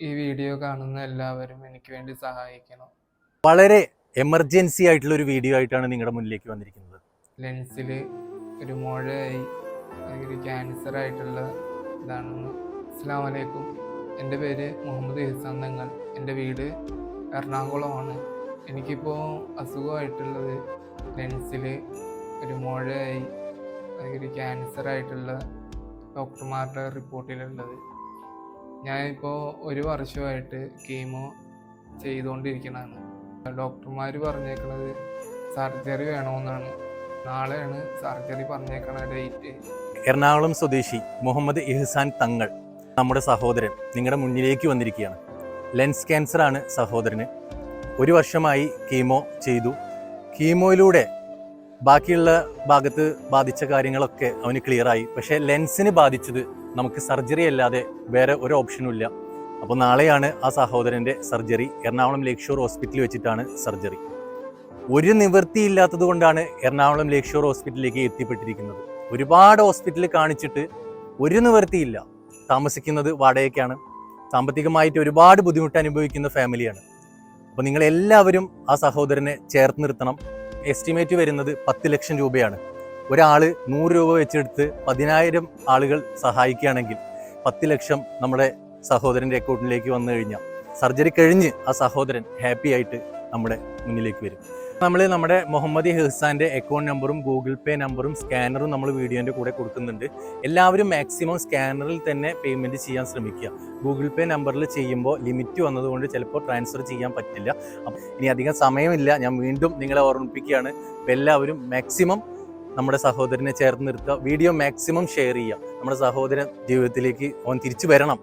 ഈ വീഡിയോ കാണുന്ന എല്ലാവരും എനിക്ക് വേണ്ടി സഹായിക്കണം. വളരെ എമർജൻസി ആയിട്ടുള്ള ഒരു വീഡിയോ ആയിട്ടാണ് നിങ്ങളുടെ മുന്നിലേക്ക് വന്നിരിക്കുന്നത്. ലെൻസിൽ ഒരു മുഴയായി ഒരു ക്യാൻസർ ആയിട്ടുള്ള ഇതാണെന്ന്. അസ്സലാമു അലൈക്കും. എൻ്റെ പേര് മുഹമ്മദ് ഇഹ്സാൻ തങ്ങൾ. എൻ്റെ വീട് എറണാകുളമാണ്. എനിക്കിപ്പോൾ അസുഖമായിട്ടുള്ളത് ലെൻസിൽ ഒരു മുഴയായി ഒരു ക്യാൻസർ ആയിട്ടുള്ള ഡോക്ടർമാരുടെ റിപ്പോർട്ടിലുള്ളത്. ഞാനിപ്പോൾ 1 വർഷമായിട്ട് കീമോ ചെയ്തുകൊണ്ടിരിക്കണതാണ്. ഡോക്ടർമാർ പറഞ്ഞേക്കണത് സർജറി വേണമെന്നാണ്. നാളെയാണ് സർജറി പറഞ്ഞേക്കണ ഡേറ്റ്. എറണാകുളം സ്വദേശി മുഹമ്മദ് ഇഹ്സാൻ തങ്ങൾ നമ്മുടെ സഹോദരൻ നിങ്ങളുടെ മുന്നിലേക്ക് വന്നിരിക്കുകയാണ്. ലെൻസ് ക്യാൻസറാണ് സഹോദരന്. 1 വർഷമായി കീമോ ചെയ്തു. കീമോയിലൂടെ ബാക്കിയുള്ള ഭാഗത്ത് ബാധിച്ച കാര്യങ്ങളൊക്കെ അവന് ക്ലിയറായി. പക്ഷേ ലെൻസിന് ബാധിച്ചത് നമുക്ക് സർജറി അല്ലാതെ വേറെ ഒരു ഓപ്ഷനും ഇല്ല. അപ്പോൾ നാളെയാണ് ആ സഹോദരൻ്റെ സർജറി. എറണാകുളം ലേക്ക് ഷോർ ഹോസ്പിറ്റലിൽ വെച്ചിട്ടാണ് സർജറി. ഒരു നിവൃത്തിയില്ലാത്തത് കൊണ്ടാണ് എറണാകുളം ലേക്ക് ഷോർ ഹോസ്പിറ്റലിലേക്ക് എത്തിപ്പെട്ടിരിക്കുന്നത്. ഒരുപാട് ഹോസ്പിറ്റലിൽ കാണിച്ചിട്ട് ഒരു നിവൃത്തിയില്ല. താമസിക്കുന്നത് വാടകയ്ക്കാണ്. സാമ്പത്തികമായിട്ട് ഒരുപാട് ബുദ്ധിമുട്ട് അനുഭവിക്കുന്ന ഫാമിലിയാണ്. അപ്പോൾ നിങ്ങളെല്ലാവരും ആ സഹോദരനെ ചേർത്ത് നിർത്തണം. എസ്റ്റിമേറ്റ് വരുന്നത് 10 ലക്ഷം രൂപയാണ്. ഒരാൾ 100 രൂപ വെച്ചെടുത്ത് 10,000 ആളുകൾ സഹായിക്കുകയാണെങ്കിൽ 10 ലക്ഷം നമ്മുടെ സഹോദരൻ്റെ അക്കൗണ്ടിലേക്ക് വന്നു കഴിഞ്ഞാൽ സർജറി കഴിഞ്ഞ് ആ സഹോദരൻ ഹാപ്പി ആയിട്ട് നമ്മുടെ മുന്നിലേക്ക് വരും. നമ്മൾ നമ്മുടെ മുഹമ്മദ് ഇഹ്സാൻ്റെ അക്കൗണ്ട് നമ്പറും ഗൂഗിൾ പേ നമ്പറും സ്കാനറും നമ്മൾ വീഡിയോൻ്റെ കൂടെ കൊടുക്കുന്നുണ്ട്. എല്ലാവരും മാക്സിമം സ്കാനറിൽ തന്നെ പേയ്മെൻറ്റ് ചെയ്യാൻ ശ്രമിക്കുക. ഗൂഗിൾ പേ നമ്പറിൽ ചെയ്യുമ്പോൾ ലിമിറ്റ് വന്നതുകൊണ്ട് ചിലപ്പോൾ ട്രാൻസ്ഫർ ചെയ്യാൻ പറ്റില്ല. അപ്പം ഇനി അധികം സമയമില്ല, ഞാൻ വീണ്ടും നിങ്ങളെ ഓർമ്മിപ്പിക്കുകയാണ്. അപ്പോൾ എല്ലാവരും മാക്സിമം നമ്മുടെ സഹോദരനെ ചേർത്ത് നിർത്തുക. വീഡിയോ മാക്സിമം ഷെയർ ചെയ്യുക. നമ്മുടെ സഹോദരൻ ജീവിതത്തിലേക്ക് അവൻ തിരിച്ചു വരണം.